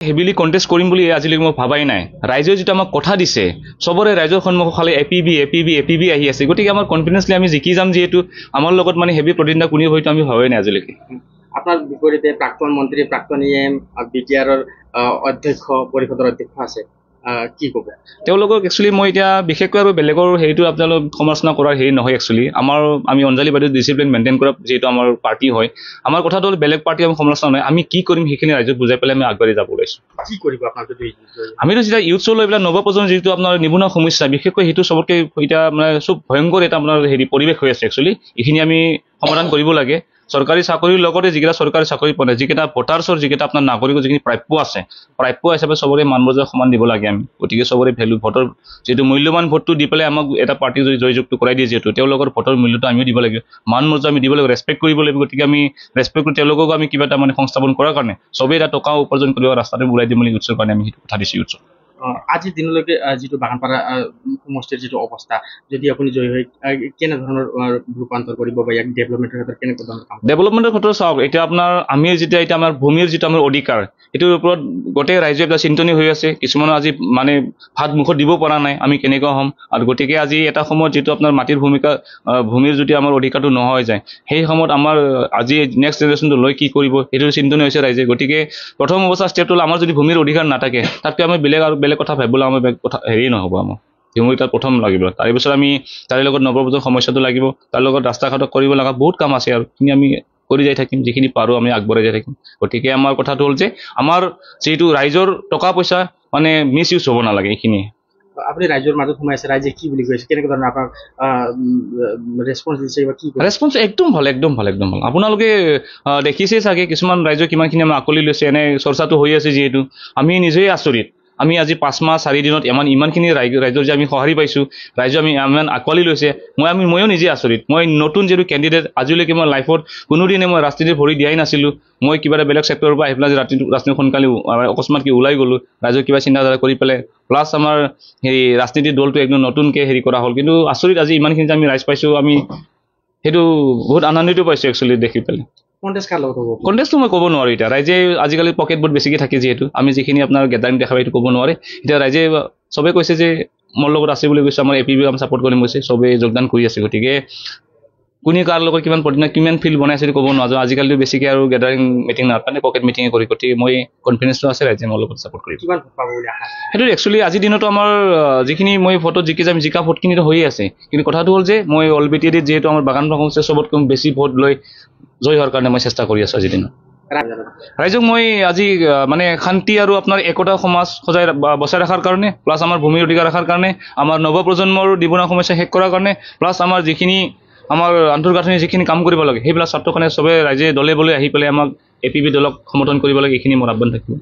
Heavily contest কৰিম বুলি আজিলৈকে মই ভাবাই নাই। ৰাইজে যিটো আমাক কথা দিছে, চবৰে ৰাইজৰ সন্মুখত খালি এপিবি আহি আছে। গতিকে আমাৰ কনফিডেন্সলি আমি জিকি যাম, যিহেতু আমাৰ লগত মানে হেভি প্ৰতিদ্বন্দ্বিতা কোনেও হয়তো আমি ভাবাই নাই আজিলৈকে। আপোনাৰ বিপৰীতে প্ৰাক্তন মন্ত্ৰী, প্ৰাক্তন EM, BTRৰ অধ্যক্ষ, পৰিষদৰ অধ্যক্ষ আছে, কি ক'ব? তেওঁলোকক একচুৱেলি মই এতিয়া বিশেষকৈ আৰু বেলেগৰ হেৰিটো আপোনালোক সমালোচনা কৰাৰ হেৰি নহয়। একচুৱেলি আমি অঞ্জলি বাইদেউ ডিচিপ্লিন মেইনটেইন কৰা যিহেতু আমাৰ পাৰ্টি হয়, আমাৰ কথাটো হ'ল বেলেগ পাৰ্টি আমি সমালোচনা নহয়। আমি কি কৰিম সেইখিনি ৰাইজক বুজাই পেলাই আমি আগবাঢ়ি যাব ওলাইছোঁ। কি কৰিব আপোনাক? আমিতো যেতিয়া ইউথ লৈ পেলাই নৱপ্ৰজন্মৰ যিটো আপোনাৰ নিবনুৱা সমস্যা, বিশেষকৈ সেইটো চবতকৈ এতিয়া মানে চব ভয়ংকৰ এটা আপোনাৰ পৰিৱেশ হৈ আছে। একচুৱেলি এইখিনি আমি সমাধান কৰিব লাগে। চৰকাৰী চাকৰিৰ লগতে যিকেইটা চৰকাৰী চাকৰি পোৱা নাই, যিকেইটা ভোটাৰ্ছৰ যিকেইটা আপোনাৰ নাগৰিকৰ যিখিনি প্ৰাপ্য আছে, প্ৰাপ্য হিচাপে চবৰে মান মৰ্যাদা সমান দিব লাগে আমি। গতিকে চবৰে ভেলু, ভোটৰ যিটো মূল্যৱান ভোটটো দি পেলাই আমাক এটা পাৰ্টি যদি জয়যুক্ত কৰাই দিয়ে, যিহেতু তেওঁলোকৰ ভোটৰ মূল্যটো আমিও দিব লাগিব, মান মৰ্যাদা আমি দিব লাগিব, ৰেচপেক্ট কৰিব লাগিব। গতিকে আমি ৰেচপেক্ট কৰি তেওঁলোকক আমি কিবা এটা মানে সংস্থাপন কৰাৰ কাৰণে চবেই এটা টকা উপাৰ্জন কৰিব ৰাস্তাটো ওলাই দিম বুলি উৎসৰ কাৰণে আমি সেইটো কথা দিছোঁ উৎসৱ। আজিৰ দিনলৈকে যিটো বাগানপাৰা সমষ্টিৰ যিটো অৱস্থা, যদি আপুনি জয়ী হয় কেনেধৰণৰ ৰূপান্তৰ কৰিব বা ইয়াক ডেভেলপমেণ্টৰ ক্ষেত্ৰত কেনেকুৱা ধৰণৰ কাম? ডেভেলপমেণ্টৰ ক্ষেত্ৰত চাওক, এতিয়া আপোনাৰ আমি যেতিয়া এতিয়া আমাৰ ভূমিৰ যিটো আমাৰ অধিকাৰ, সেইটোৰ ওপৰত গোটেই ৰাইজে এটা চিন্তনী হৈ আছে। কিছুমানৰ আজি মানে ভাত মুখত দিব পৰা নাই, আমি কেনেকুৱা হ'ম। আৰু গতিকে আজি এটা সময়ত যিটো আপোনাৰ মাটিৰ ভূমিৰ যদি আমাৰ অধিকাৰটো নোহোৱা হৈ যায়, সেই সময়ত আমাৰ আজি নেক্সট জেনেৰেশ্যনটো লৈ কি কৰিব সেইটো চিন্তনী হৈছে ৰাইজে। গতিকে প্ৰথম অৱস্থা ষ্টেপটো হ'ল আমাৰ যদি ভূমিৰ অধিকাৰ নাথাকে, তাতকৈ আমি বেলেগ কথা ভাবিবলৈ আমাৰ কথা হেৰি নহ'ব। আমাৰ ভূমি তাত প্ৰথম লাগিব। তাৰ পিছত আমি তাৰে লগত নৱপ্ৰজন্মৰ সমস্যাটো লাগিব, তাৰ লগত ৰাস্তা ঘাট কৰিব লগা বহুত কাম আছে, আৰু সেইখিনি আমি কৰি যাই থাকিম। যিখিনি পাৰোঁ আমি আগবঢ়াই যাই থাকিম। গতিকে আমাৰ কথাটো হ'ল যে আমাৰ যিটো ৰাইজৰ টকা পইচা মানে মিছ ইউজ হ'ব নালাগে, এইখিনিয়ে। আপুনি ৰাইজৰ মাজত সোমাই আছে, ৰাইজে কি বুলি কৈছে, কেনেকুৱা ধৰণৰ আপোনাক ৰেছপন্স দিছে বা কি? ৰেছপন্স একদম ভাল। আপোনালোকে দেখিছেই চাগে কিছুমান ৰাইজৰ কিমানখিনি আমাৰ আকোৱালি লৈছে। এনে চৰ্চাটো হৈ আছে, যিহেতু আমি নিজেই আচৰিত। আমি আজি 5 মাহ 4 দিনত ইমানখিনি ৰাইজৰ যে আমি সঁহাৰি পাইছোঁ, ৰাইজে ইমান আকোৱালি লৈছে, ময়ো নিজে আচৰিত। মই নতুন যিটো কেণ্ডিডেট, আজিলৈকে মই লাইফত কোনোদিনে মই ৰাজনীতিত ভৰি দিয়াই নাছিলোঁ। মই কিবা এটা বেলেগ ছেক্টৰৰ পৰা আহি পেলাই ৰাজনীতি সোনকালে অকস্মাত ওলাই গ'লোঁ, ৰাইজৰ কিবা চিন্তাধাৰা কৰি পেলাই, প্লাছ আমাৰ ৰাজনীতিৰ দলটো একদম নতুনকৈ কৰা হ'ল। কিন্তু আচৰিত, আজি ইমানখিনি আমি ৰাইজ পাইছোঁ, আমি সেইটো বহুত আনন্দিত পাইছোঁ একচুৱেলি দেখি পেলাই। কণ্টেষ্টটো মই ক'ব নোৱাৰোঁ এতিয়া। ৰাইজে আজিকালি পকেট বহুত বেছিকৈ থাকে, যিহেতু আমি যিখিনি আপোনাৰ গেডাৰিং দেখা পাই সেইটো ক'ব নোৱাৰে। এতিয়া ৰাইজে চবেই কৈছে যে মোৰ লগত আছে বুলি কৈছে, আমাৰ APB আমি ছাপোৰ্ট কৰিম কৈছে, চবেই যোগদান কৰি আছে। গতিকে কোনে কাৰ লগত কিমান ফিল্ড বনাইছে সেইটো ক'ব নোৱাৰোঁ। আজিকালিতো বেছিকৈ আৰু গেডাৰিং মিটিং নাপায়, পকেট মিটিঙে কৰি। গতিকে মই কনফিডেন্সটো আছে ৰাইজে মোৰ লগত ছাপোৰ্ট কৰিব। সেইটো একচুৱেলি আজিৰ দিনতো আমাৰ যিখিনি মই ভোটত জিকা ভোটখিনিতো হৈয়ে আছে। কিন্তু কথাটো হ'ল যে মই অলবিটিয়েদি যিহেতু আমাৰ বাগানপাৰা সমষ্টিৰ চবতকৈ বেছি ভোট লৈ জয় হোৱাৰ কাৰণে মই চেষ্টা কৰি আছোঁ আজিৰ দিনত। ৰাইজক মই আজি মানে শান্তি আৰু আপোনাৰ একতা সমাজ বচাই ৰখাৰ কাৰণে, প্লাছ আমাৰ ভূমিৰ অধিকাৰ ৰখাৰ কাৰণে, আমাৰ নৱপ্ৰজন্মৰ নিবনুৱা সমস্যা শেষ কৰাৰ কাৰণে, প্লাছ আমাৰ যিখিনি আমাৰ আন্তঃগাঁথনি যিখিনি কাম কৰিব লাগে, সেইবিলাক স্বাৰ্থৰ কাৰণে চবে ৰাইজে দলে বলে আহি পেলাই আমাক APB দলক সমৰ্থন কৰিব লাগে। এইখিনি মোৰ আহ্বান থাকিব।